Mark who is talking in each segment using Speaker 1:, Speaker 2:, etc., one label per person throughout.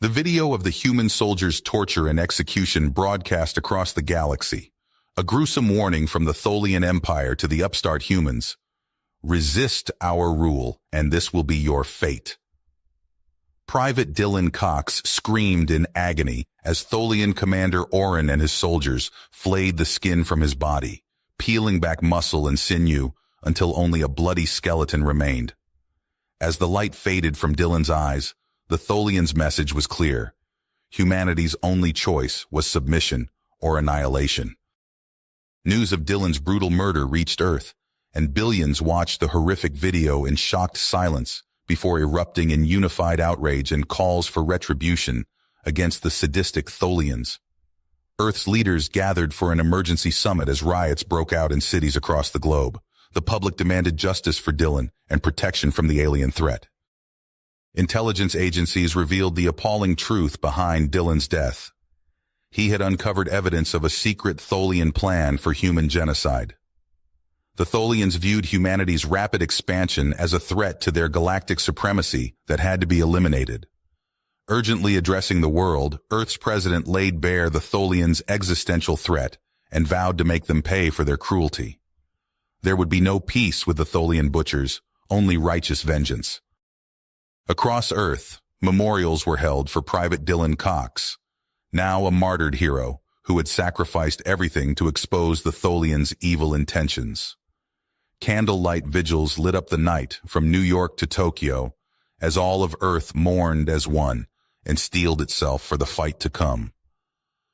Speaker 1: The video of the human soldiers' torture and execution broadcast across the galaxy, a gruesome warning from the Tholian Empire to the upstart humans. Resist our rule, and this will be your fate. Private Dylan Cox screamed in agony as Tholian Commander Orin and his soldiers flayed the skin from his body, peeling back muscle and sinew until only a bloody skeleton remained. As the light faded from Dylan's eyes, the Tholian's message was clear. Humanity's only choice was submission or annihilation. News of Dylan's brutal murder reached Earth, and billions watched the horrific video in shocked silence before erupting in unified outrage and calls for retribution against the sadistic Tholians. Earth's leaders gathered for an emergency summit as riots broke out in cities across the globe. The public demanded justice for Dylan and protection from the alien threat. Intelligence agencies revealed the appalling truth behind Dylan's death. He had uncovered evidence of a secret Tholian plan for human genocide. The Tholians viewed humanity's rapid expansion as a threat to their galactic supremacy that had to be eliminated. Urgently addressing the world, Earth's president laid bare the Tholians' existential threat and vowed to make them pay for their cruelty. There would be no peace with the Tholian butchers, only righteous vengeance. Across Earth, memorials were held for Private Dylan Cox, now a martyred hero who had sacrificed everything to expose the Tholians' evil intentions. Candlelight vigils lit up the night from New York to Tokyo as all of Earth mourned as one and steeled itself for the fight to come.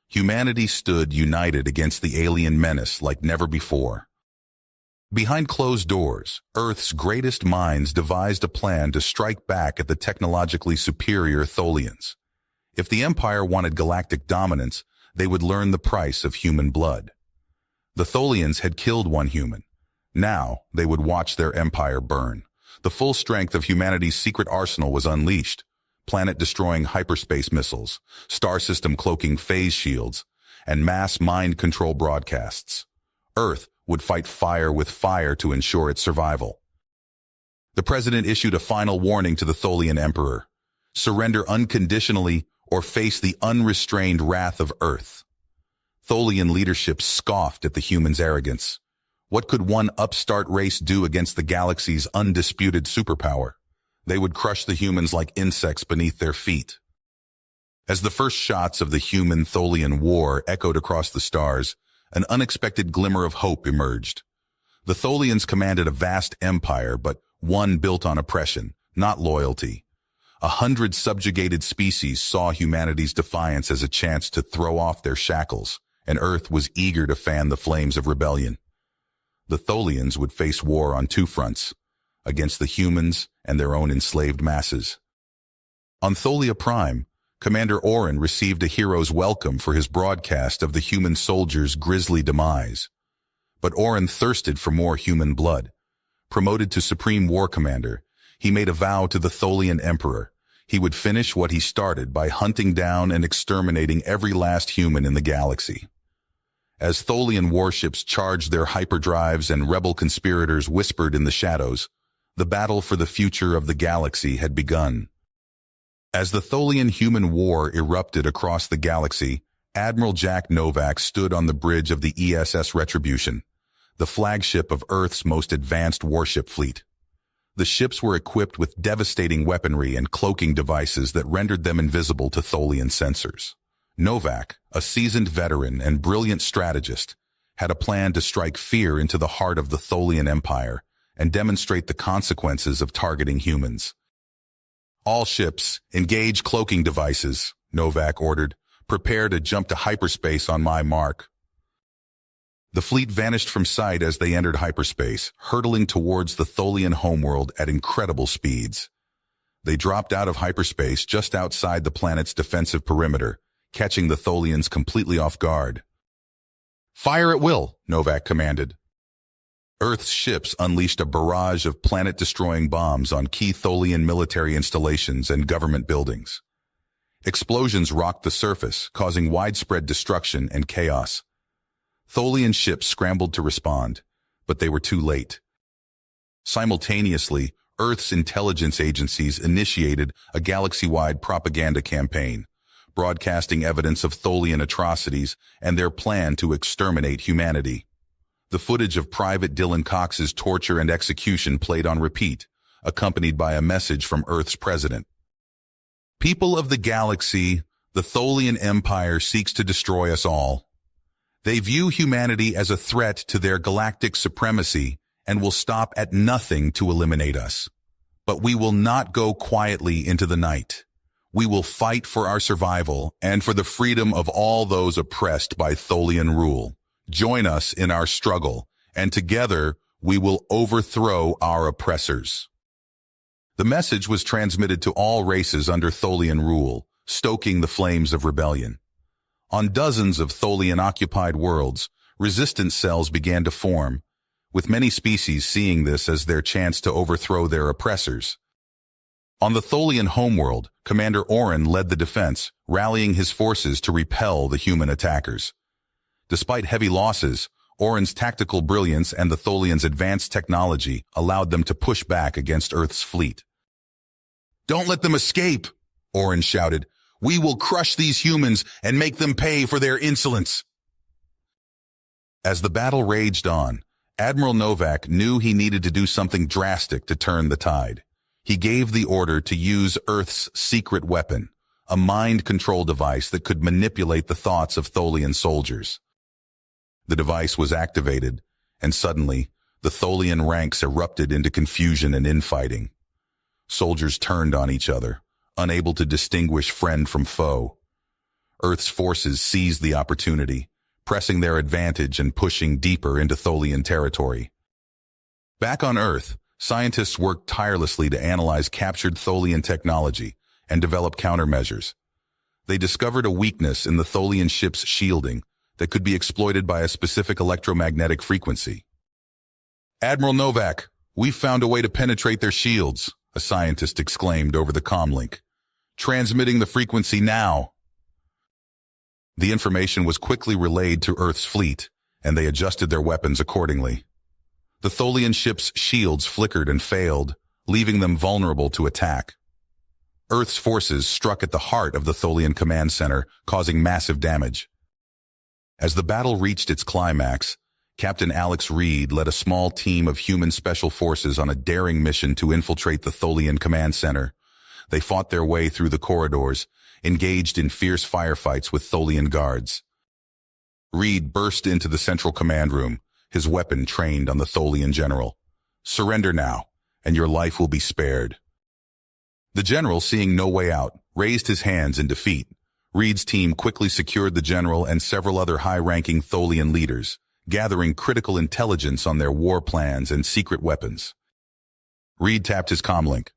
Speaker 1: Humanity stood united against the alien menace like never before. Behind closed doors, Earth's greatest minds devised a plan to strike back at the technologically superior Tholians. If the Empire wanted galactic dominance, they would learn the price of human blood. The Tholians had killed one human. Now, they would watch their empire burn. The full strength of humanity's secret arsenal was unleashed. Planet-destroying hyperspace missiles, star system-cloaking phase shields, and mass mind control broadcasts. Earth would fight fire with fire to ensure its survival. The president issued a final warning to the Tholian emperor. Surrender unconditionally or face the unrestrained wrath of Earth. Tholian leadership scoffed at the humans' arrogance. What could one upstart race do against the galaxy's undisputed superpower? They would crush the humans like insects beneath their feet. As the first shots of the human-Tholian war echoed across the stars, an unexpected glimmer of hope emerged. The Tholians commanded a vast empire, but one built on oppression, not loyalty. 100 subjugated species saw humanity's defiance as a chance to throw off their shackles, and Earth was eager to fan the flames of rebellion. The Tholians would face war on two fronts, against the humans and their own enslaved masses. On Tholia Prime, Commander Orin received a hero's welcome for his broadcast of the human soldiers' grisly demise. But Orin thirsted for more human blood. Promoted to Supreme War Commander, he made a vow to the Tholian Emperor. He would finish what he started by hunting down and exterminating every last human in the galaxy. As Tholian warships charged their hyperdrives and rebel conspirators whispered in the shadows, the battle for the future of the galaxy had begun. As the Tholian-human war erupted across the galaxy, Admiral Jack Novak stood on the bridge of the ESS Retribution, the flagship of Earth's most advanced warship fleet. The ships were equipped with devastating weaponry and cloaking devices that rendered them invisible to Tholian sensors. Novak, a seasoned veteran and brilliant strategist, had a plan to strike fear into the heart of the Tholian Empire and demonstrate the consequences of targeting humans. All ships, engage cloaking devices, Novak ordered. Prepare to jump to hyperspace on my mark. The fleet vanished from sight as they entered hyperspace, hurtling towards the Tholian homeworld at incredible speeds. They dropped out of hyperspace just outside the planet's defensive perimeter, catching the Tholians completely off guard. Fire at will, Novak commanded. Earth's ships unleashed a barrage of planet-destroying bombs on key Tholian military installations and government buildings. Explosions rocked the surface, causing widespread destruction and chaos. Tholian ships scrambled to respond, but they were too late. Simultaneously, Earth's intelligence agencies initiated a galaxy-wide propaganda campaign, broadcasting evidence of Tholian atrocities and their plan to exterminate humanity. The footage of Private Dylan Cox's torture and execution played on repeat, accompanied by a message from Earth's president. People of the galaxy, the Tholian Empire seeks to destroy us all. They view humanity as a threat to their galactic supremacy and will stop at nothing to eliminate us. But we will not go quietly into the night. We will fight for our survival and for the freedom of all those oppressed by Tholian rule. Join us in our struggle, and together we will overthrow our oppressors. The message was transmitted to all races under Tholian rule, stoking the flames of rebellion. On dozens of Tholian-occupied worlds, resistance cells began to form, with many species seeing this as their chance to overthrow their oppressors. On the Tholian homeworld, Commander Orin led the defense, rallying his forces to repel the human attackers. Despite heavy losses, Orin's tactical brilliance and the Tholians' advanced technology allowed them to push back against Earth's fleet. "Don't let them escape," Orin shouted. "We will crush these humans and make them pay for their insolence." As the battle raged on, Admiral Novak knew he needed to do something drastic to turn the tide. He gave the order to use Earth's secret weapon, a mind control device that could manipulate the thoughts of Tholian soldiers. The device was activated, and suddenly, the Tholian ranks erupted into confusion and infighting. Soldiers turned on each other, unable to distinguish friend from foe. Earth's forces seized the opportunity, pressing their advantage and pushing deeper into Tholian territory. Back on Earth, scientists worked tirelessly to analyze captured Tholian technology and develop countermeasures. They discovered a weakness in the Tholian ship's shielding that could be exploited by a specific electromagnetic frequency. "Admiral Novak, we've found a way to penetrate their shields," a scientist exclaimed over the comlink. "Transmitting the frequency now." The information was quickly relayed to Earth's fleet, and they adjusted their weapons accordingly. The Tholian ship's shields flickered and failed, leaving them vulnerable to attack. Earth's forces struck at the heart of the Tholian command center, causing massive damage. As the battle reached its climax, Captain Alex Reed led a small team of human special forces on a daring mission to infiltrate the Tholian command center. They fought their way through the corridors, engaged in fierce firefights with Tholian guards. Reed burst into the central command room, his weapon trained on the Tholian general. "Surrender now, and your life will be spared." The general, seeing no way out, raised his hands in defeat. Reed's team quickly secured the general and several other high-ranking Tholian leaders, gathering critical intelligence on their war plans and secret weapons. Reed tapped his comlink.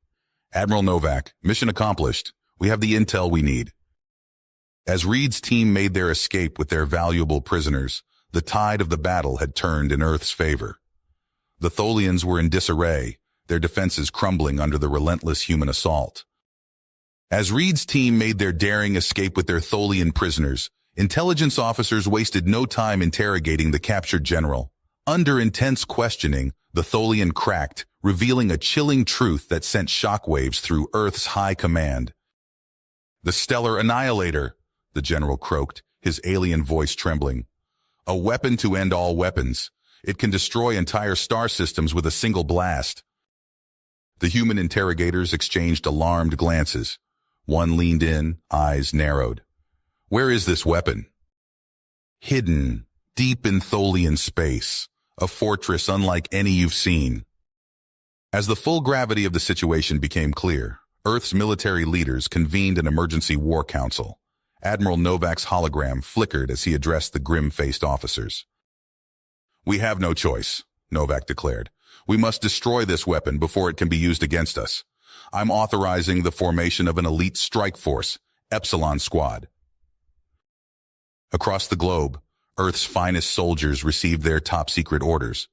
Speaker 1: "Admiral Novak, mission accomplished. We have the intel we need." As Reed's team made their escape with their valuable prisoners, the tide of the battle had turned in Earth's favor. The Tholians were in disarray, their defenses crumbling under the relentless human assault. As Reed's team made their daring escape with their Tholian prisoners, intelligence officers wasted no time interrogating the captured general. Under intense questioning, the Tholian cracked, revealing a chilling truth that sent shockwaves through Earth's high command. "The Stellar Annihilator," the general croaked, his alien voice trembling. "A weapon to end all weapons. It can destroy entire star systems with a single blast." The human interrogators exchanged alarmed glances. One leaned in, eyes narrowed. "Where is this weapon?" "Hidden, deep in Tholian space, a fortress unlike any you've seen." As the full gravity of the situation became clear, Earth's military leaders convened an emergency war council. Admiral Novak's hologram flickered as he addressed the grim-faced officers. "We have no choice," Novak declared. "We must destroy this weapon before it can be used against us. I'm authorizing the formation of an elite strike force, Epsilon Squad." Across the globe, Earth's finest soldiers received their top-secret orders.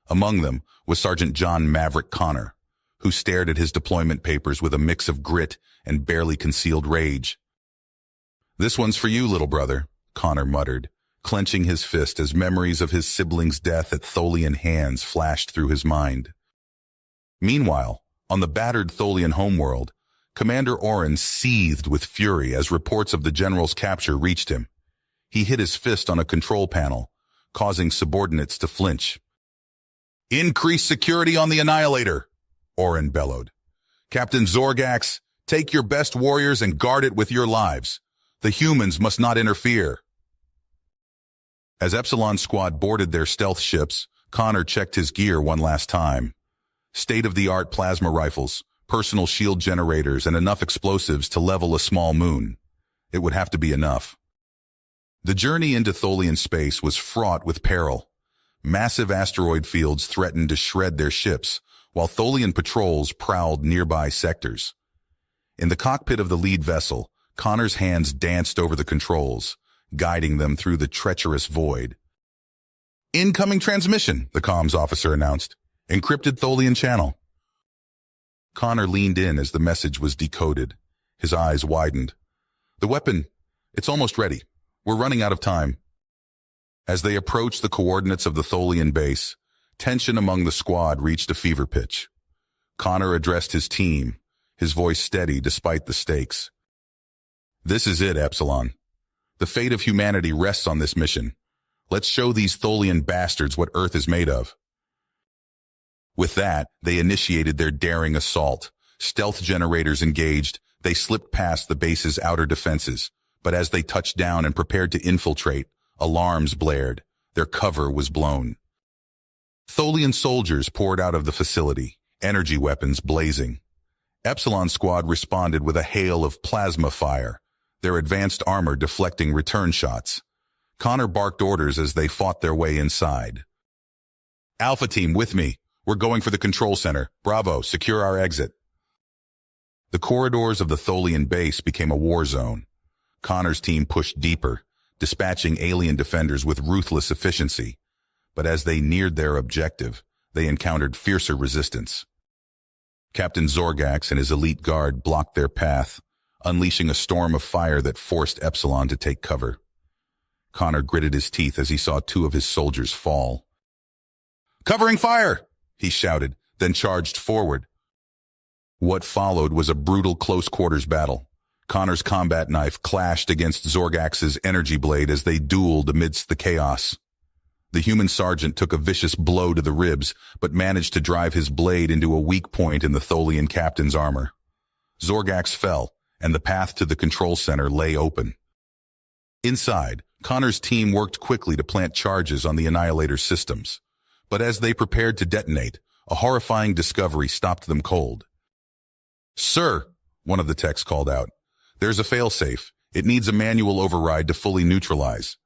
Speaker 1: Among them was Sergeant John Maverick Connor, who stared at his deployment papers with a mix of grit and barely concealed rage. "This one's for you, little brother," Connor muttered, clenching his fist as memories of his sibling's death at Tholian hands flashed through his mind. Meanwhile, On the battered Tholian homeworld, Commander Orin seethed with fury as reports of the general's capture reached him. He hit his fist on a control panel, causing subordinates to flinch. "Increase security on the Annihilator," Orin bellowed. "Captain Zorgax, take your best warriors and guard it with your lives. The humans must not interfere." As Epsilon's squad boarded their stealth ships, Connor checked his gear one last time. State-of-the-art plasma rifles, personal shield generators, and enough explosives to level a small moon. It would have to be enough. The journey into Tholian space was fraught with peril. Massive asteroid fields threatened to shred their ships, while Tholian patrols prowled nearby sectors. In the cockpit of the lead vessel, Connor's hands danced over the controls, guiding them through the treacherous void. "Incoming transmission," the comms officer announced. "Encrypted Tholian channel." Connor leaned in as the message was decoded. His eyes widened. "The weapon, it's almost ready. We're running out of time." As they approached the coordinates of the Tholian base, tension among the squad reached a fever pitch. Connor addressed his team, his voice steady despite the stakes. "This is it, Epsilon. The fate of humanity rests on this mission. Let's show these Tholian bastards what Earth is made of." With that, they initiated their daring assault. Stealth generators engaged, they slipped past the base's outer defenses. But as they touched down and prepared to infiltrate, alarms blared. Their cover was blown. Tholian soldiers poured out of the facility, energy weapons blazing. Epsilon squad responded with a hail of plasma fire, their advanced armor deflecting return shots. Connor barked orders as they fought their way inside. "Alpha team, with me. We're going for the control center. Bravo, secure our exit." The corridors of the Tholian base became a war zone. Connor's team pushed deeper, dispatching alien defenders with ruthless efficiency. But as they neared their objective, they encountered fiercer resistance. Captain Zorgax and his elite guard blocked their path, unleashing a storm of fire that forced Epsilon to take cover. Connor gritted his teeth as he saw two of his soldiers fall. "Covering fire!" he shouted, then charged forward. What followed was a brutal close-quarters battle. Connor's combat knife clashed against Zorgax's energy blade as they dueled amidst the chaos. The human sergeant took a vicious blow to the ribs, but managed to drive his blade into a weak point in the Tholian captain's armor. Zorgax fell, and the path to the control center lay open. Inside, Connor's team worked quickly to plant charges on the Annihilator's systems. But as they prepared to detonate, a horrifying discovery stopped them cold. "Sir," one of the techs called out, "there's a failsafe. It needs a manual override to fully neutralize."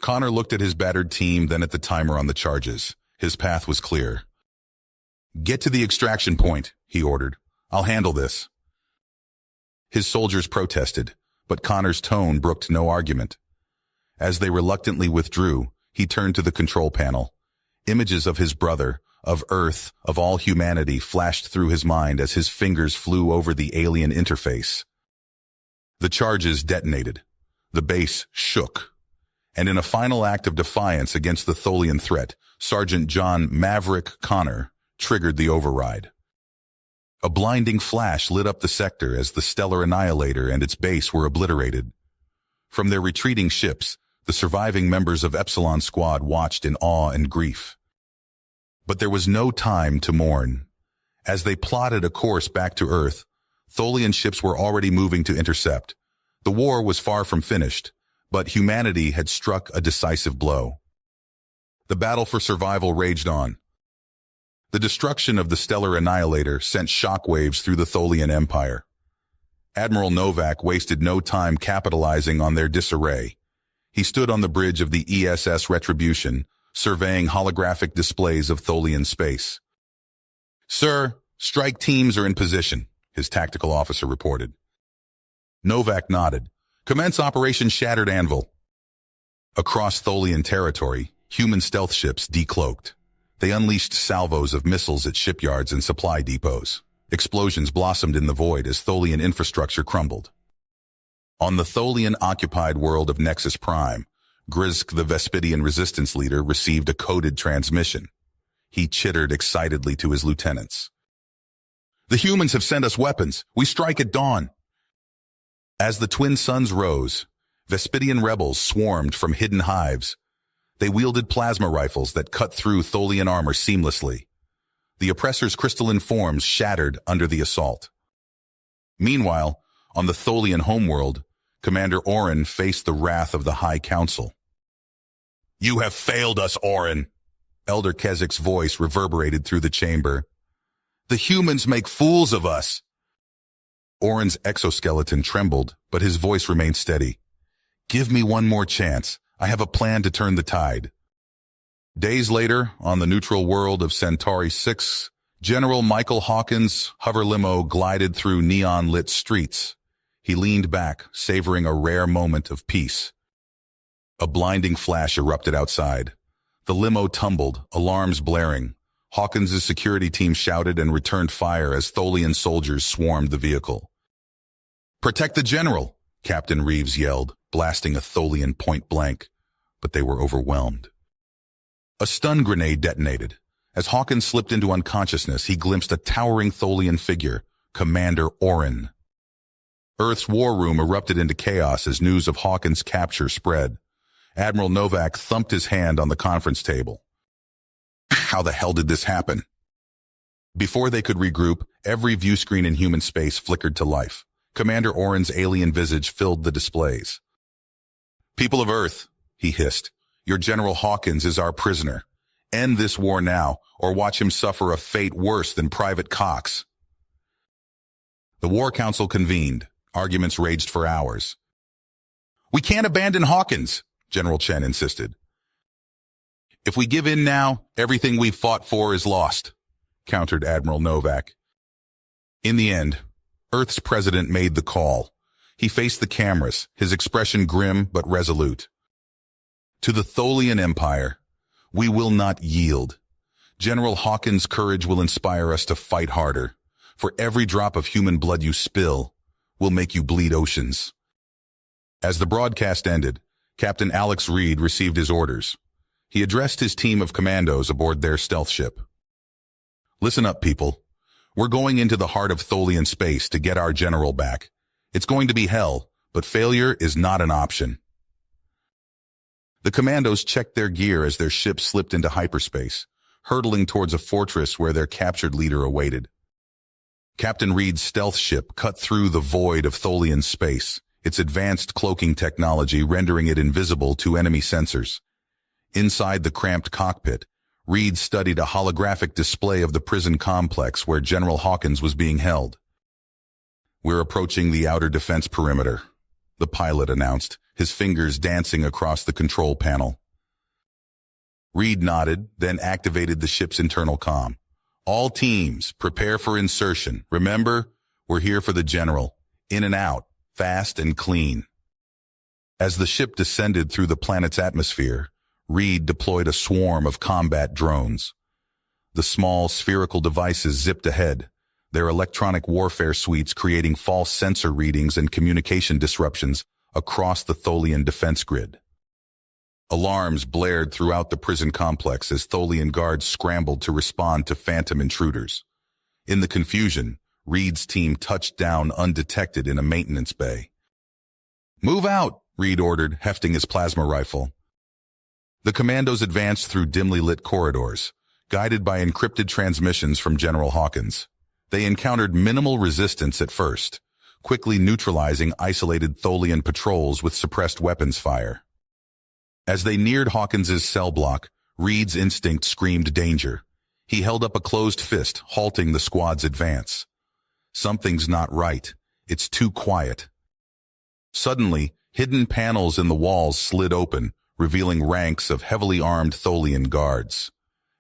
Speaker 1: Connor looked at his battered team, then at the timer on the charges. His path was clear. "Get to the extraction point," he ordered. "I'll handle this." His soldiers protested, but Connor's tone brooked no argument. As they reluctantly withdrew, he turned to the control panel. Images of his brother, of Earth, of all humanity flashed through his mind as his fingers flew over the alien interface. The charges detonated. The base shook. And in a final act of defiance against the Tholian threat, Sergeant John Maverick Connor triggered the override. A blinding flash lit up the sector as the stellar Annihilator and its base were obliterated. From their retreating ships, the surviving members of Epsilon Squad watched in awe and grief. But there was no time to mourn. As they plotted a course back to Earth, Tholian ships were already moving to intercept. The war was far from finished, but humanity had struck a decisive blow. The battle for survival raged on. The destruction of the stellar Annihilator sent shockwaves through the Tholian Empire. Admiral Novak wasted no time capitalizing on their disarray. He stood on the bridge of the ESS Retribution, surveying holographic displays of Tholian space. "Sir, strike teams are in position," his tactical officer reported. Novak nodded. "Commence Operation Shattered Anvil." Across Tholian territory, human stealth ships decloaked. They unleashed salvos of missiles at shipyards and supply depots. Explosions blossomed in the void as Tholian infrastructure crumbled. On the Tholian-occupied world of Nexus Prime, Grizk, the Vespidian resistance leader, received a coded transmission. He chittered excitedly to his lieutenants. The humans have sent us weapons. We strike at dawn. As the twin suns rose, Vespidian rebels swarmed from hidden hives. They wielded plasma rifles that cut through Tholian armor seamlessly. The oppressors' crystalline forms shattered under the assault. Meanwhile, on the Tholian homeworld, Commander Orin faced the wrath of the High Council. "You have failed us, Orin," Elder Kezik's voice reverberated through the chamber. "The humans make fools of us." Orin's exoskeleton trembled, but his voice remained steady. "Give me one more chance. I have a plan to turn the tide." Days later, on the neutral world of Centauri 6, General Michael Hawkins' hover limo glided through neon-lit streets. He leaned back, savoring a rare moment of peace. A blinding flash erupted outside. The limo tumbled, alarms blaring. Hawkins' security team shouted and returned fire as Tholian soldiers swarmed the vehicle. "Protect the general!" Captain Reeves yelled, blasting a Tholian point blank, but they were overwhelmed. A stun grenade detonated. As Hawkins slipped into unconsciousness, he glimpsed a towering Tholian figure, Commander Orin. Earth's war room erupted into chaos as news of Hawkins' capture spread. Admiral Novak thumped his hand on the conference table. How the hell did this happen? Before they could regroup, every view screen in human space flickered to life. Commander Orin's alien visage filled the displays. "People of Earth," he hissed, "your General Hawkins is our prisoner. End this war now, or watch him suffer a fate worse than Private Cox." The War Council convened. Arguments raged for hours. "We can't abandon Hawkins," General Chen insisted. "If we give in now, everything we've fought for is lost," countered Admiral Novak. In the end, Earth's president made the call. He faced the cameras, his expression grim but resolute. "To the Tholian Empire, we will not yield. General Hawkins' courage will inspire us to fight harder. For every drop of human blood you spill, will make you bleed oceans." As the broadcast ended, Captain Alex Reed received his orders. He addressed his team of commandos aboard their stealth ship. "Listen up, people. We're going into the heart of Tholian space to get our general back. It's going to be hell, but failure is not an option." The commandos checked their gear as their ship slipped into hyperspace, hurtling towards a fortress where their captured leader awaited. Captain Reed's stealth ship cut through the void of Tholian space, its advanced cloaking technology rendering it invisible to enemy sensors. Inside the cramped cockpit, Reed studied a holographic display of the prison complex where General Hawkins was being held. "We're approaching the outer defense perimeter," the pilot announced, his fingers dancing across the control panel. Reed nodded, then activated the ship's internal comm. "All teams, prepare for insertion. Remember, we're here for the general. In and out, fast and clean." As the ship descended through the planet's atmosphere, Reed deployed a swarm of combat drones. The small, spherical devices zipped ahead, their electronic warfare suites creating false sensor readings and communication disruptions across the Tholian defense grid. Alarms blared throughout the prison complex as Tholian guards scrambled to respond to phantom intruders. In the confusion, Reed's team touched down undetected in a maintenance bay. "Move out," Reed ordered, hefting his plasma rifle. The commandos advanced through dimly lit corridors, guided by encrypted transmissions from General Hawkins. They encountered minimal resistance at first, quickly neutralizing isolated Tholian patrols with suppressed weapons fire. As they neared Hawkins's cell block, Reed's instinct screamed danger. He held up a closed fist, halting the squad's advance. Something's not right. It's too quiet. Suddenly, hidden panels in the walls slid open, revealing ranks of heavily armed Tholian guards.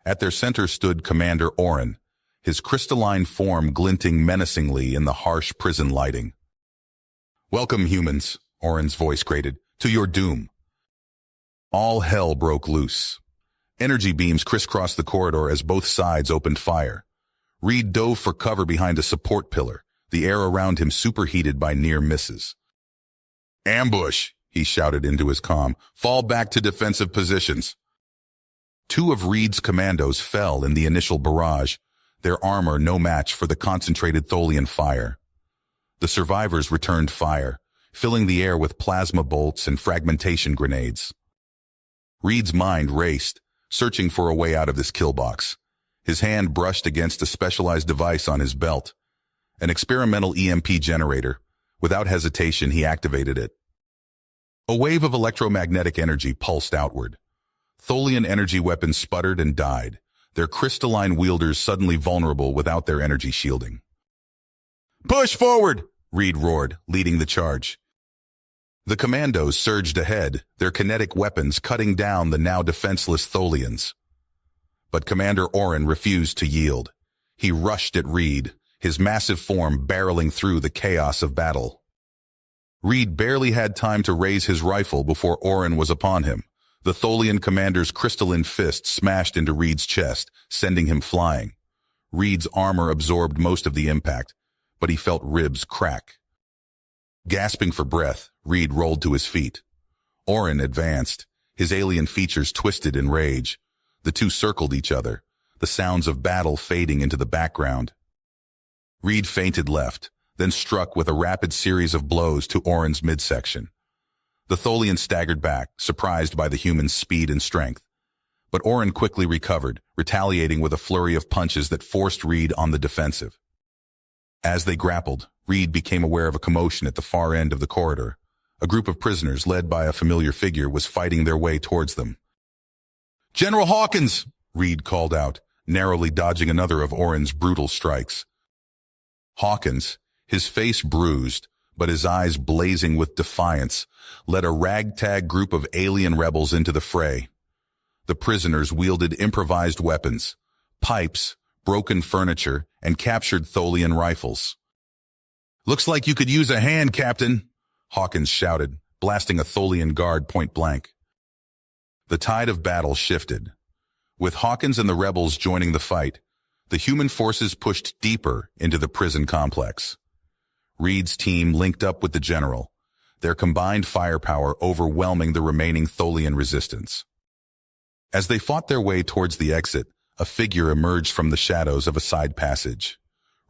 Speaker 1: At their center stood Commander Orin, his crystalline form glinting menacingly in the harsh prison lighting. "Welcome, humans," Orin's voice grated, "to your doom." All hell broke loose. Energy beams crisscrossed the corridor as both sides opened fire. Reed dove for cover behind a support pillar, the air around him superheated by near misses. "Ambush!" he shouted into his comm. "Fall back to defensive positions." Two of Reed's commandos fell in the initial barrage, their armor no match for the concentrated Tholian fire. The survivors returned fire, filling the air with plasma bolts and fragmentation grenades. Reed's mind raced, searching for a way out of this kill box. His hand brushed against a specialized device on his belt, an experimental EMP generator. Without hesitation, he activated it. A wave of electromagnetic energy pulsed outward. Tholian energy weapons sputtered and died, their crystalline wielders suddenly vulnerable without their energy shielding. "Push forward!" Reed roared, leading the charge. The commandos surged ahead, their kinetic weapons cutting down the now defenseless Tholians. But Commander Oren refused to yield. He rushed at Reed, his massive form barreling through the chaos of battle. Reed barely had time to raise his rifle before Oren was upon him. The Tholian commander's crystalline fist smashed into Reed's chest, sending him flying. Reed's armor absorbed most of the impact, but he felt ribs crack. Gasping for breath, Reed rolled to his feet. Oren advanced, his alien features twisted in rage. The two circled each other, the sounds of battle fading into the background. Reed feinted left, then struck with a rapid series of blows to Oren's midsection. The Tholian staggered back, surprised by the human's speed and strength. But Oren quickly recovered, retaliating with a flurry of punches that forced Reed on the defensive. As they grappled, Reed became aware of a commotion at the far end of the corridor. A group of prisoners, led by a familiar figure, was fighting their way towards them. "General Hawkins!" Reed called out, narrowly dodging another of Oren's brutal strikes. Hawkins, his face bruised, but his eyes blazing with defiance, led a ragtag group of alien rebels into the fray. The prisoners wielded improvised weapons, pipes, broken furniture, and captured Tholian rifles. "Looks like you could use a hand, Captain," Hawkins shouted, blasting a Tholian guard point blank. The tide of battle shifted. With Hawkins and the rebels joining the fight, the human forces pushed deeper into the prison complex. Reed's team linked up with the general, their combined firepower overwhelming the remaining Tholian resistance. As they fought their way towards the exit, a figure emerged from the shadows of a side passage.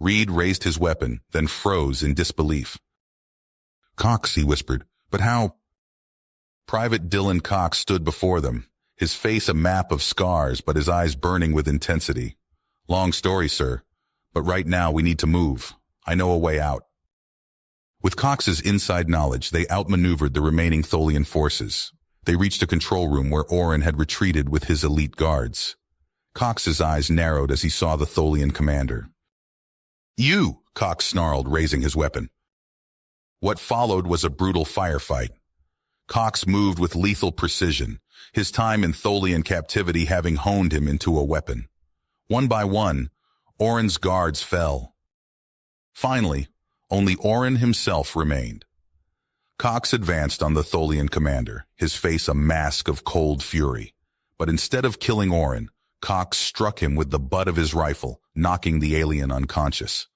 Speaker 1: Reed raised his weapon, then froze in disbelief. "Cox," he whispered, "but how?" Private Dylan Cox stood before them, his face a map of scars but his eyes burning with intensity. "Long story, sir, but right now we need to move. I know a way out." With Cox's inside knowledge, they outmaneuvered the remaining Tholian forces. They reached a control room where Oren had retreated with his elite guards. Cox's eyes narrowed as he saw the Tholian commander. "You!" Cox snarled, raising his weapon. What followed was a brutal firefight. Cox moved with lethal precision, his time in Tholian captivity having honed him into a weapon. One by one, Oren's guards fell. Finally, only Oren himself remained. Cox advanced on the Tholian commander, his face a mask of cold fury. But instead of killing Oren, Cox struck him with the butt of his rifle, knocking the alien unconscious.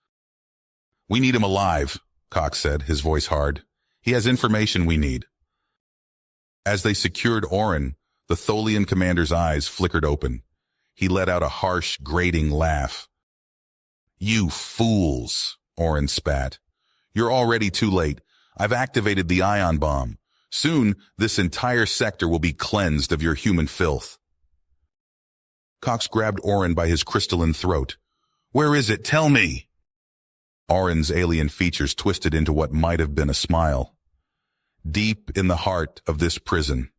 Speaker 1: "We need him alive," Cox said, his voice hard. "He has information we need." As they secured Oren, the Tholian commander's eyes flickered open. He let out a harsh, grating laugh. "You fools," Oren spat. "You're already too late. I've activated the ion bomb. Soon, this entire sector will be cleansed of your human filth." Cox grabbed Oren by his crystalline throat. "Where is it? Tell me!" Oren's alien features twisted into what might have been a smile. "Deep in the heart of this prison.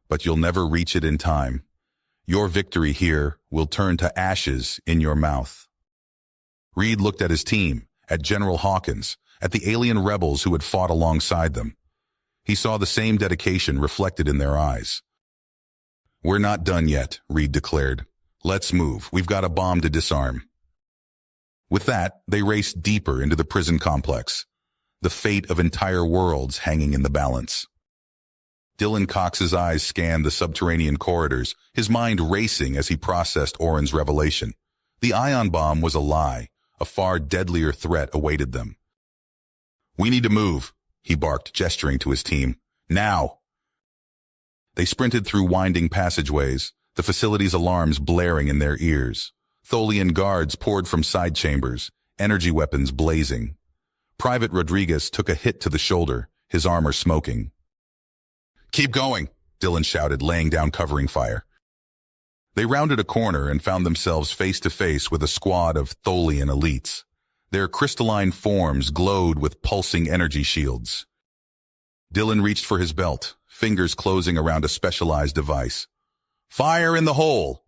Speaker 1: But you'll never reach it in time. Your victory here will turn to ashes in your mouth." Reed looked at his team, at General Hawkins, at the alien rebels who had fought alongside them. He saw the same dedication reflected in their eyes. "We're not done yet," Reed declared. "Let's move. We've got a bomb to disarm." With that, they raced deeper into the prison complex, the fate of entire worlds hanging in the balance. Dylan Cox's eyes scanned the subterranean corridors, his mind racing as he processed Oren's revelation. The ion bomb was a lie. A far deadlier threat awaited them. "We need to move," he barked, gesturing to his team. "Now!" They sprinted through winding passageways, the facility's alarms blaring in their ears. Tholian guards poured from side chambers, energy weapons blazing. Private Rodriguez took a hit to the shoulder, his armor smoking. "Keep going," Dylan shouted, laying down covering fire. They rounded a corner and found themselves face to face with a squad of Tholian elites. Their crystalline forms glowed with pulsing energy shields. Dylan reached for his belt, fingers closing around a specialized device. "Fire in the hole!"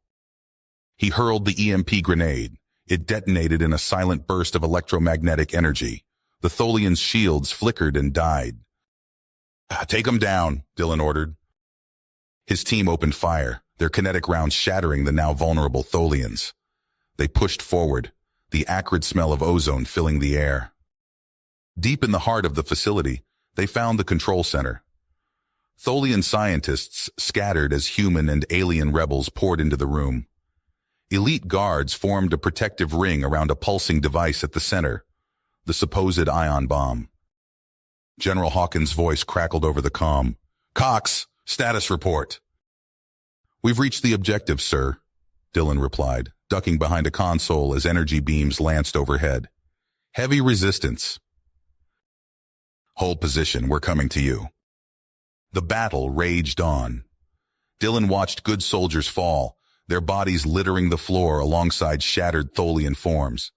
Speaker 1: He hurled the EMP grenade. It detonated in a silent burst of electromagnetic energy. The Tholian's shields flickered and died. "Take them down," Dylan ordered. His team opened fire, their kinetic rounds shattering the now vulnerable Tholians. They pushed forward, the acrid smell of ozone filling the air. Deep in the heart of the facility, they found the control center. Tholian scientists scattered as human and alien rebels poured into the room. Elite guards formed a protective ring around a pulsing device at the center, the supposed ion bomb. General Hawkins' voice crackled over the comm. "Cox, status report." "We've reached the objective, sir," Dylan replied, ducking behind a console as energy beams lanced overhead. "Heavy resistance." "Hold position, we're coming to you." The battle raged on. Dylan watched good soldiers fall, their bodies littering the floor alongside shattered Tholian forms.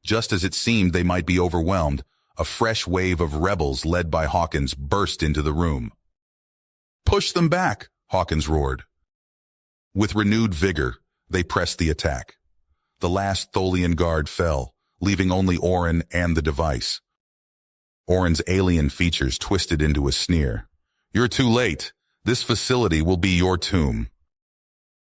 Speaker 1: Just as it seemed they might be overwhelmed, a fresh wave of rebels led by Hawkins burst into the room. "Push them back," Hawkins roared. With renewed vigor, they pressed the attack. The last Tholian guard fell, leaving only Orin and the device. Orin's alien features twisted into a sneer. "You're too late. This facility will be your tomb."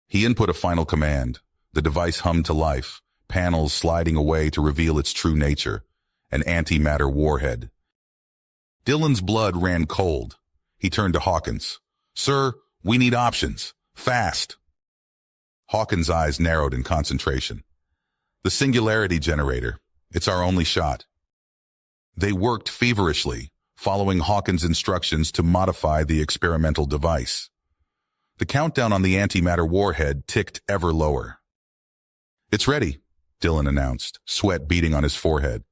Speaker 1: He input a final command. The device hummed to life, panels sliding away to reveal its true nature, an antimatter warhead. Dylan's blood ran cold. He turned to Hawkins. "Sir, we need options. Fast." Hawkins' eyes narrowed in concentration. "The singularity generator. It's our only shot." They worked feverishly, following Hawkins' instructions to modify the experimental device. The countdown on the antimatter warhead ticked ever lower. "It's ready," Dylan announced, sweat beading on his forehead.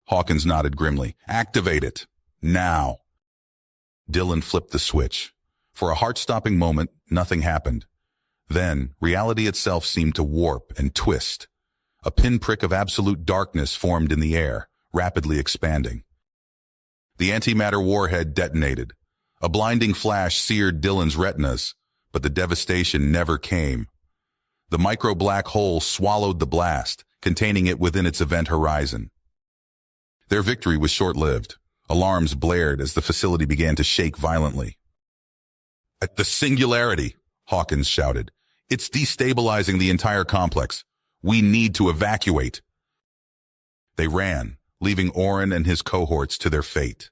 Speaker 1: Hawkins nodded grimly. "Activate it. Now." Dylan flipped the switch. For a heart-stopping moment, nothing happened. Then, reality itself seemed to warp and twist. A pinprick of absolute darkness formed in the air, rapidly expanding. The antimatter warhead detonated. A blinding flash seared Dylan's retinas, but the devastation never came. The micro-black hole swallowed the blast, containing it within its event horizon. Their victory was short-lived. Alarms blared as the facility began to shake violently. "At the singularity," Hawkins shouted. "It's destabilizing the entire complex. We need to evacuate." They ran, leaving Orin and his cohorts to their fate.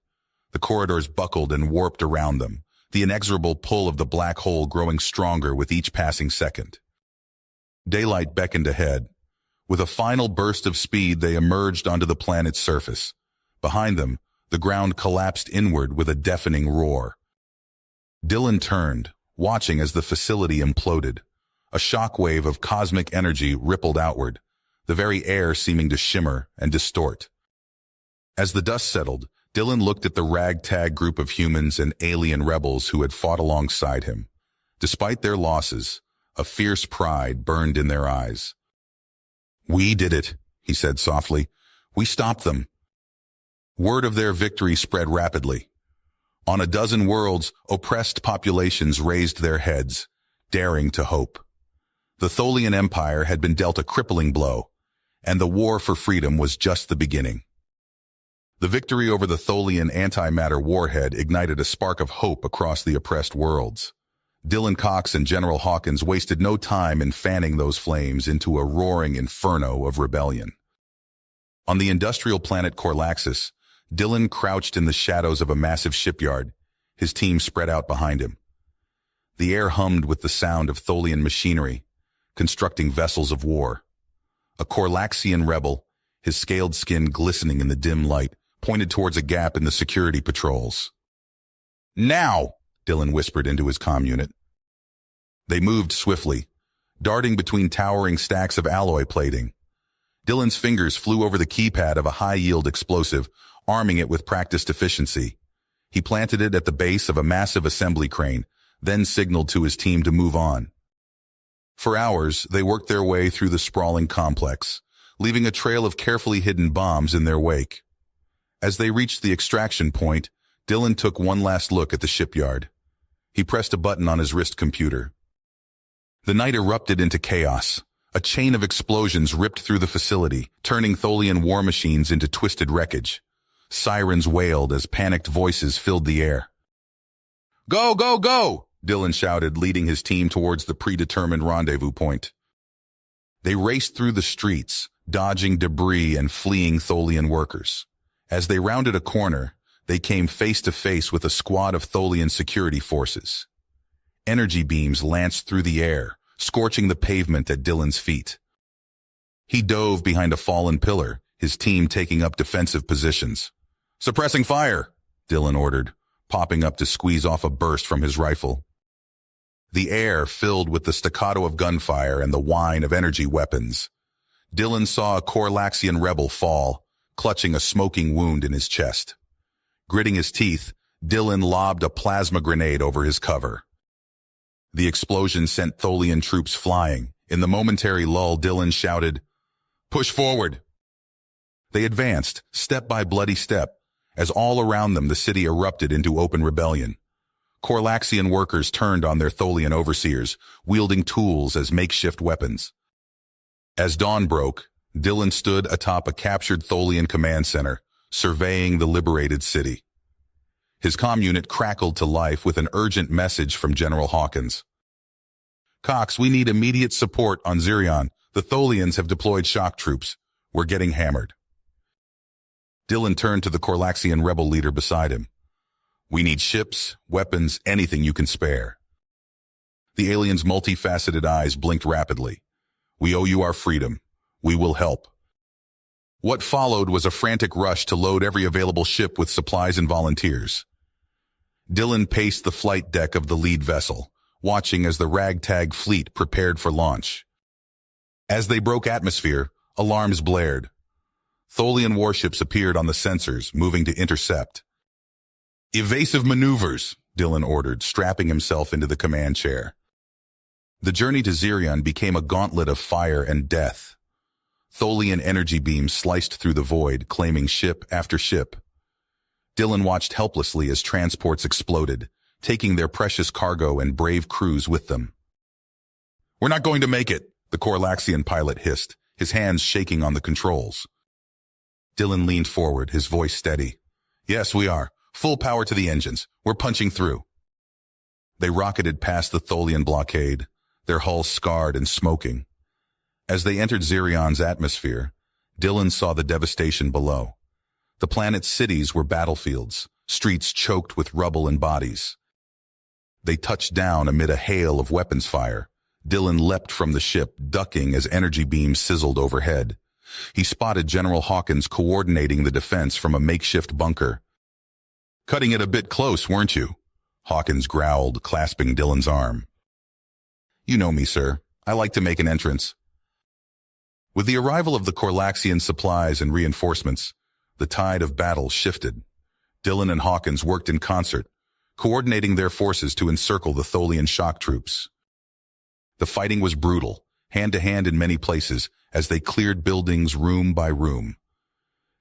Speaker 1: The corridors buckled and warped around them, the inexorable pull of the black hole growing stronger with each passing second. Daylight beckoned ahead. With a final burst of speed, they emerged onto the planet's surface. Behind them, the ground collapsed inward with a deafening roar. Dylan turned, watching as the facility imploded. A shockwave of cosmic energy rippled outward, the very air seeming to shimmer and distort. As the dust settled, Dylan looked at the ragtag group of humans and alien rebels who had fought alongside him. Despite their losses, a fierce pride burned in their eyes. "We did it," he said softly. "We stopped them." Word of their victory spread rapidly. On a dozen worlds, oppressed populations raised their heads, daring to hope. The Tholian Empire had been dealt a crippling blow, and the war for freedom was just the beginning. The victory over the Tholian antimatter warhead ignited a spark of hope across the oppressed worlds. Dylan Cox and General Hawkins wasted no time in fanning those flames into a roaring inferno of rebellion. On the industrial planet Corlaxis, Dylan crouched in the shadows of a massive shipyard, his team spread out behind him. The air hummed with the sound of Tholian machinery, constructing vessels of war. A Corlaxian rebel, his scaled skin glistening in the dim light, pointed towards a gap in the security patrols. "Now!" Dylan whispered into his comm unit. They moved swiftly, darting between towering stacks of alloy plating. Dylan's fingers flew over the keypad of a high-yield explosive, arming it with practiced efficiency. He planted it at the base of a massive assembly crane, then signaled to his team to move on. For hours, they worked their way through the sprawling complex, leaving a trail of carefully hidden bombs in their wake. As they reached the extraction point, Dylan took one last look at the shipyard. He pressed a button on his wrist computer. The night erupted into chaos. A chain of explosions ripped through the facility, turning Tholian war machines into twisted wreckage. Sirens wailed as panicked voices filled the air. "Go, go, go!" Dylan shouted, leading his team towards the predetermined rendezvous point. They raced through the streets, dodging debris and fleeing Tholian workers. As they rounded a corner, they came face to face with a squad of Tholian security forces. Energy beams lanced through the air, scorching the pavement at Dylan's feet. He dove behind a fallen pillar, his team taking up defensive positions. "Suppressing fire," Dylan ordered, popping up to squeeze off a burst from his rifle. The air filled with the staccato of gunfire and the whine of energy weapons. Dylan saw a Corlaxian rebel fall, clutching a smoking wound in his chest. Gritting his teeth, Dylan lobbed a plasma grenade over his cover. The explosion sent Tholian troops flying. In the momentary lull, Dylan shouted, "Push forward!" They advanced, step by bloody step, as all around them the city erupted into open rebellion. Corlaxian workers turned on their Tholian overseers, wielding tools as makeshift weapons. As dawn broke, Dylan stood atop a captured Tholian command center, surveying the liberated city. His comm unit crackled to life with an urgent message from General Hawkins. "Cox, we need immediate support on Zirion. The Tholians have deployed shock troops. We're getting hammered." Dylan turned to the Corlaxian rebel leader beside him. "We need ships, weapons, anything you can spare." The alien's multifaceted eyes blinked rapidly. "We owe you our freedom. We will help." What followed was a frantic rush to load every available ship with supplies and volunteers. Dylan paced the flight deck of the lead vessel, watching as the ragtag fleet prepared for launch. As they broke atmosphere, alarms blared. Tholian warships appeared on the sensors, moving to intercept. "Evasive maneuvers," Dylan ordered, strapping himself into the command chair. The journey to Zirion became a gauntlet of fire and death. Tholian energy beams sliced through the void, claiming ship after ship. Dylan watched helplessly as transports exploded, taking their precious cargo and brave crews with them. "We're not going to make it," the Corlaxian pilot hissed, his hands shaking on the controls. Dylan leaned forward, his voice steady. "Yes, we are. Full power to the engines. We're punching through." They rocketed past the Tholian blockade, their hulls scarred and smoking. As they entered Zirion's atmosphere, Dylan saw the devastation below. The planet's cities were battlefields, streets choked with rubble and bodies. They touched down amid a hail of weapons fire. Dylan leapt from the ship, ducking as energy beams sizzled overhead. He spotted General Hawkins coordinating the defense from a makeshift bunker. "Cutting it a bit close, weren't you?" Hawkins growled, clasping Dylan's arm. "You know me, sir. I like to make an entrance." With the arrival of the Corlaxian supplies and reinforcements, the tide of battle shifted. Dylan and Hawkins worked in concert, coordinating their forces to encircle the Tholian shock troops. The fighting was brutal, hand-to-hand in many places, as they cleared buildings room by room.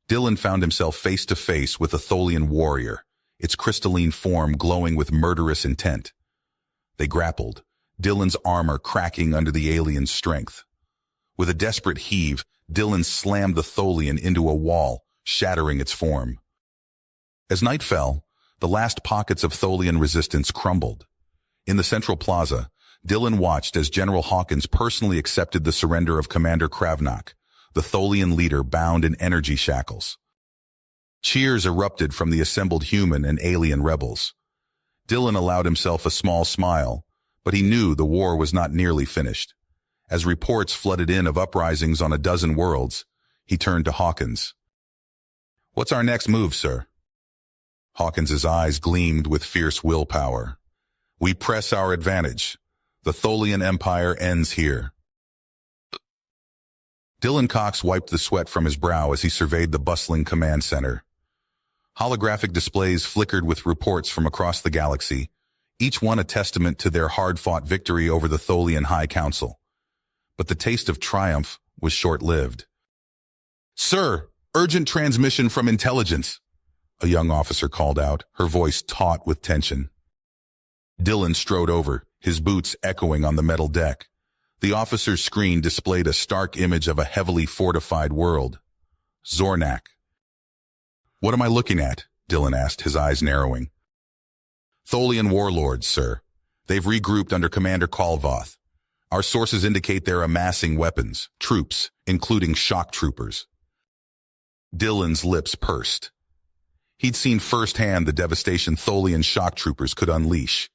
Speaker 1: Dylan found himself face-to-face with a Tholian warrior, its crystalline form glowing with murderous intent. They grappled, Dylan's armor cracking under the alien's strength. With a desperate heave, Dylan slammed the Tholian into a wall, shattering its form. As night fell, the last pockets of Tholian resistance crumbled. In the central plaza, Dylan watched as General Hawkins personally accepted the surrender of Commander Kravnak, the Tholian leader bound in energy shackles. Cheers erupted from the assembled human and alien rebels. Dylan allowed himself a small smile, but he knew the war was not nearly finished. As reports flooded in of uprisings on a dozen worlds, he turned to Hawkins. "What's our next move, sir?" Hawkins's eyes gleamed with fierce willpower. "We press our advantage. The Tholian Empire ends here." Dylan Cox wiped the sweat from his brow as he surveyed the bustling command center. Holographic displays flickered with reports from across the galaxy, each one a testament to their hard-fought victory over the Tholian High Council. But the taste of triumph was short-lived. "Sir, urgent transmission from intelligence," a young officer called out, her voice taut with tension. Dylan strode over, his boots echoing on the metal deck. The officer's screen displayed a stark image of a heavily fortified world. Zornak. "What am I looking at?" Dylan asked, his eyes narrowing. "Tholian warlords, sir. They've regrouped under Commander Kalvoth. Our sources indicate they're amassing weapons, troops, including shock troopers." Dylan's lips pursed. He'd seen firsthand the devastation Tholian shock troopers could unleash.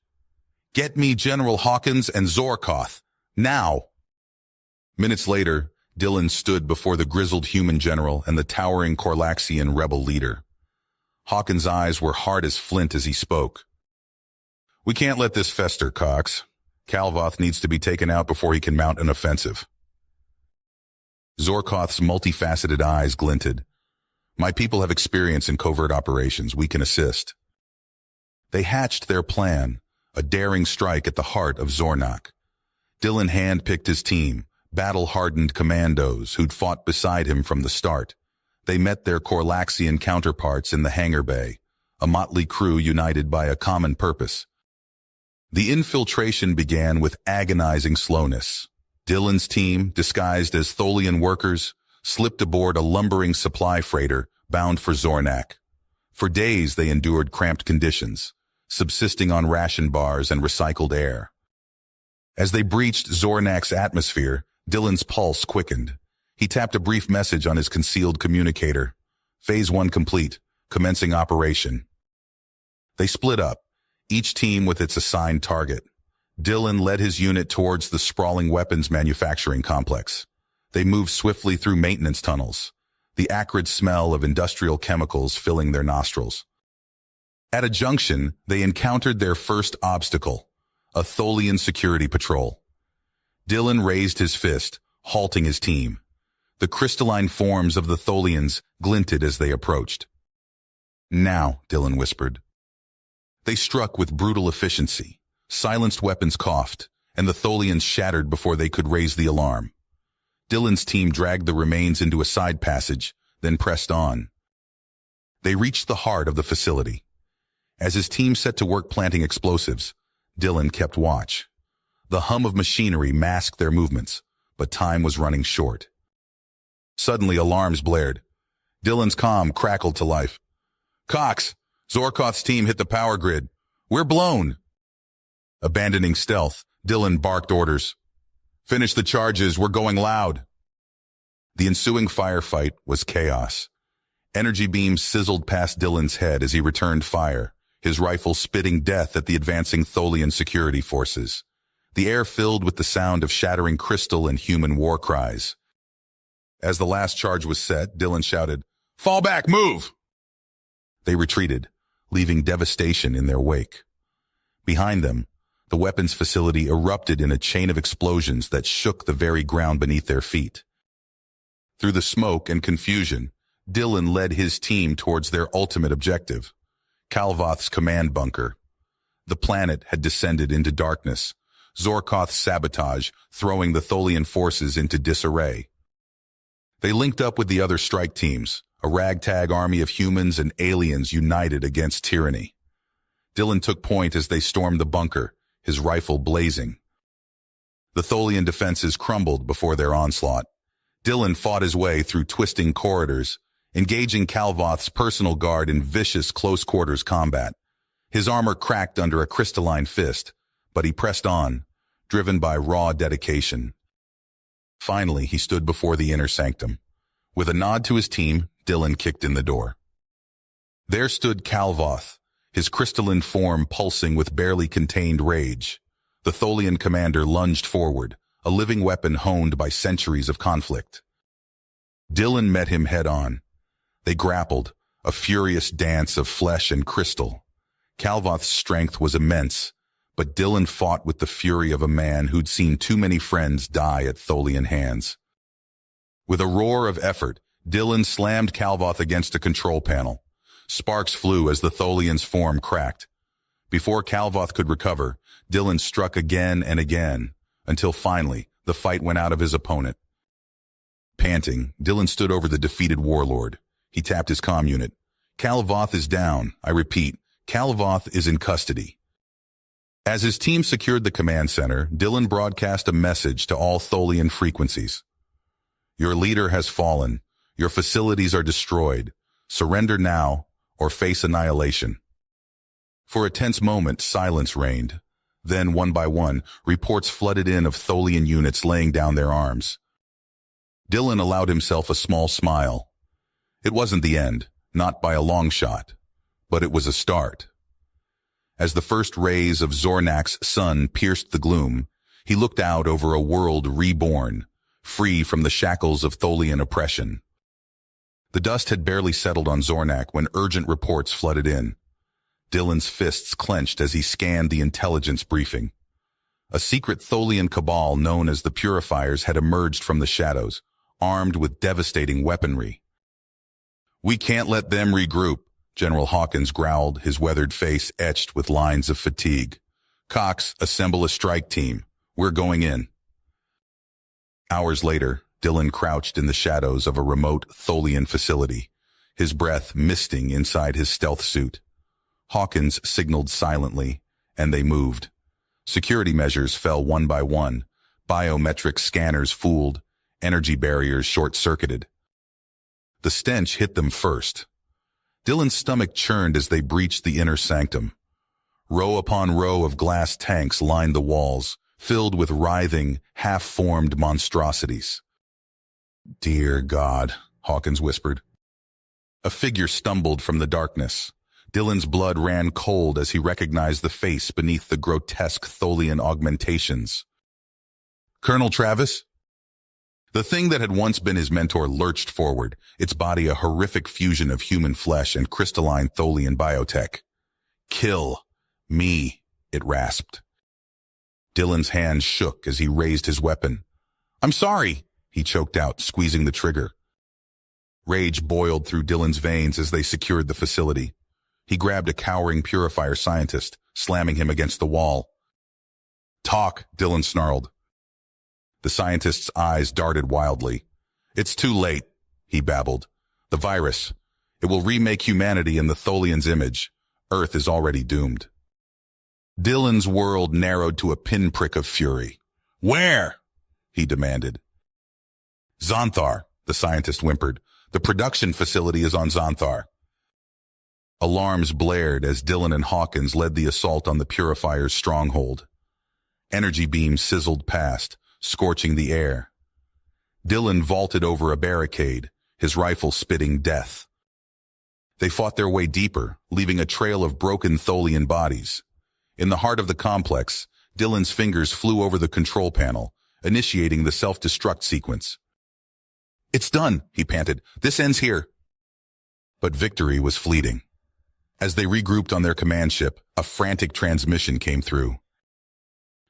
Speaker 1: "Get me General Hawkins and Zorkoth, now!" Minutes later, Dylan stood before the grizzled human general and the towering Korlaxian rebel leader. Hawkins' eyes were hard as flint as he spoke. "We can't let this fester, Cox. Kalvoth needs to be taken out before he can mount an offensive." Zorkoth's multifaceted eyes glinted. "My people have experience in covert operations. We can assist." They hatched their plan, a daring strike at the heart of Zornak. Dylan handpicked his team, battle-hardened commandos who'd fought beside him from the start. They met their Korlaxian counterparts in the hangar bay, a motley crew united by a common purpose. The infiltration began with agonizing slowness. Dylan's team, disguised as Tholian workers, slipped aboard a lumbering supply freighter bound for Zornak. For days they endured cramped conditions, subsisting on ration bars and recycled air. As they breached Zornak's atmosphere, Dylan's pulse quickened. He tapped a brief message on his concealed communicator. "Phase 1 complete, commencing operation." They split up, each team with its assigned target. Dylan led his unit towards the sprawling weapons manufacturing complex. They moved swiftly through maintenance tunnels, the acrid smell of industrial chemicals filling their nostrils. At a junction, they encountered their first obstacle, a Tholian security patrol. Dylan raised his fist, halting his team. The crystalline forms of the Tholians glinted as they approached. "Now," Dylan whispered. They struck with brutal efficiency. Silenced weapons coughed, and the Tholians shattered before they could raise the alarm. Dylan's team dragged the remains into a side passage, then pressed on. They reached the heart of the facility. As his team set to work planting explosives, Dylan kept watch. The hum of machinery masked their movements, but time was running short. Suddenly, alarms blared. Dylan's comm crackled to life. "Cox, Zorkoth's team hit the power grid. We're blown." Abandoning stealth, Dylan barked orders. "Finish the charges, we're going loud." The ensuing firefight was chaos. Energy beams sizzled past Dylan's head as he returned fire, his rifle spitting death at the advancing Tholian security forces. The air filled with the sound of shattering crystal and human war cries. As the last charge was set, Dylan shouted, "Fall back, move!" They retreated, leaving devastation in their wake. Behind them, the weapons facility erupted in a chain of explosions that shook the very ground beneath their feet. Through the smoke and confusion, Dylan led his team towards their ultimate objective, Kalvoth's command bunker. The planet had descended into darkness, Zorkoth's sabotage throwing the Tholian forces into disarray. They linked up with the other strike teams, a ragtag army of humans and aliens united against tyranny. Dylan took point as they stormed the bunker, his rifle blazing. The Tholian defenses crumbled before their onslaught. Dylan fought his way through twisting corridors, engaging Kalvoth's personal guard in vicious close-quarters combat. His armor cracked under a crystalline fist, but he pressed on, driven by raw dedication. Finally, he stood before the inner sanctum. With a nod to his team, Dylan kicked in the door. There stood Kalvoth, his crystalline form pulsing with barely contained rage. The Tholian commander lunged forward, a living weapon honed by centuries of conflict. Dylan met him head-on. They grappled, a furious dance of flesh and crystal. Kalvoth's strength was immense, but Dylan fought with the fury of a man who'd seen too many friends die at Tholian hands. With a roar of effort, Dylan slammed Calvoth against a control panel. Sparks flew as the Tholian's form cracked. Before Calvoth could recover, Dylan struck again and again, until finally the fight went out of his opponent. Panting, Dylan stood over the defeated warlord. He tapped his comm unit. "Calvoth is down. I repeat, Calvoth is in custody." As his team secured the command center, Dylan broadcast a message to all Tholian frequencies. "Your leader has fallen. Your facilities are destroyed. Surrender now or face annihilation." For a tense moment, silence reigned. Then, one by one, reports flooded in of Tholian units laying down their arms. Dylan allowed himself a small smile. It wasn't the end, not by a long shot, but it was a start. As the first rays of Zornak's sun pierced the gloom, he looked out over a world reborn, free from the shackles of Tholian oppression. The dust had barely settled on Zornak when urgent reports flooded in. Dylan's fists clenched as he scanned the intelligence briefing. A secret Tholian cabal known as the Purifiers had emerged from the shadows, armed with devastating weaponry. "We can't let them regroup," General Hawkins growled, his weathered face etched with lines of fatigue. "Cox, assemble a strike team. We're going in." Hours later, Dylan crouched in the shadows of a remote Tholian facility, his breath misting inside his stealth suit. Hawkins signaled silently, and they moved. Security measures fell one by one, biometric scanners fooled, energy barriers short-circuited. The stench hit them first. Dylan's stomach churned as they breached the inner sanctum. Row upon row of glass tanks lined the walls, filled with writhing, half-formed monstrosities. "Dear God," Hawkins whispered. A figure stumbled from the darkness. Dylan's blood ran cold as he recognized the face beneath the grotesque Tholian augmentations. "Colonel Travis?" The thing that had once been his mentor lurched forward, its body a horrific fusion of human flesh and crystalline Tholian biotech. "Kill me," it rasped. Dylan's hand shook as he raised his weapon. "I'm sorry," he choked out, squeezing the trigger. Rage boiled through Dylan's veins as they secured the facility. He grabbed a cowering purifier scientist, slamming him against the wall. "Talk," Dylan snarled. The scientist's eyes darted wildly. "It's too late," he babbled. "The virus. It will remake humanity in the Tholian's image. Earth is already doomed." Dylan's world narrowed to a pinprick of fury. "Where?" he demanded. "Xanthar," the scientist whimpered. "The production facility is on Xanthar." Alarms blared as Dylan and Hawkins led the assault on the Purifier's stronghold. Energy beams sizzled past, scorching the air. Dylan vaulted over a barricade, his rifle spitting death. They fought their way deeper, leaving a trail of broken Tholian bodies. In the heart of the complex, Dylan's fingers flew over the control panel, initiating the self-destruct sequence. "It's done," he panted. "This ends here." But victory was fleeting. As they regrouped on their command ship, a frantic transmission came through.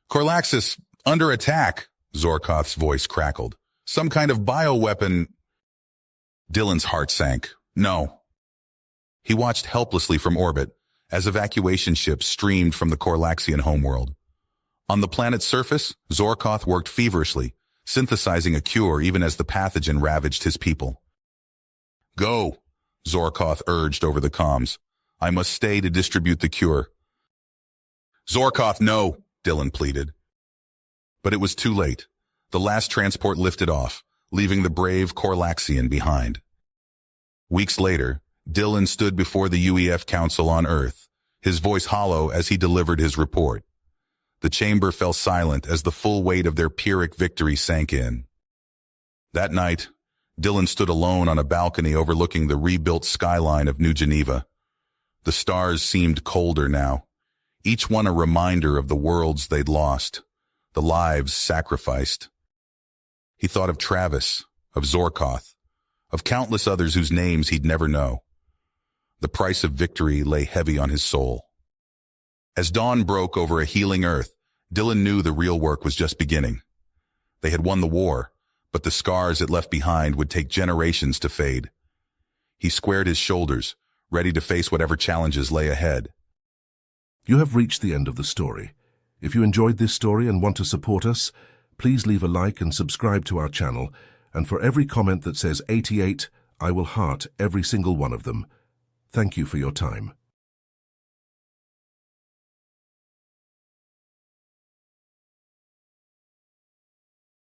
Speaker 1: "Corlaxis, under attack," Zorkoth's voice crackled. "Some kind of bioweapon." Dylan's heart sank. "No." He watched helplessly from orbit as evacuation ships streamed from the Corlaxian homeworld. On the planet's surface, Zorkoth worked feverishly, synthesizing a cure even as the pathogen ravaged his people. "Go," Zorkoth urged over the comms. "I must stay to distribute the cure." "Zorkoth, no," Dylan pleaded. But it was too late. The last transport lifted off, leaving the brave Corlaxian behind. Weeks later, Dylan stood before the UEF Council on Earth, his voice hollow as he delivered his report. The chamber fell silent as the full weight of their Pyrrhic victory sank in. That night, Dylan stood alone on a balcony overlooking the rebuilt skyline of New Geneva. The stars seemed colder now, each one a reminder of the worlds they'd lost, the lives sacrificed. He thought of Travis, of Zorkoth, of countless others whose names he'd never know. The price of victory lay heavy on his soul. As dawn broke over a healing Earth, Dylan knew the real work was just beginning. They had won the war, but the scars it left behind would take generations to fade. He squared his shoulders, ready to face whatever challenges lay ahead.
Speaker 2: You have reached the end of the story. If you enjoyed this story and want to support us, please leave a like and subscribe to our channel, and for every comment that says 88, I will heart every single one of them. Thank you for your time.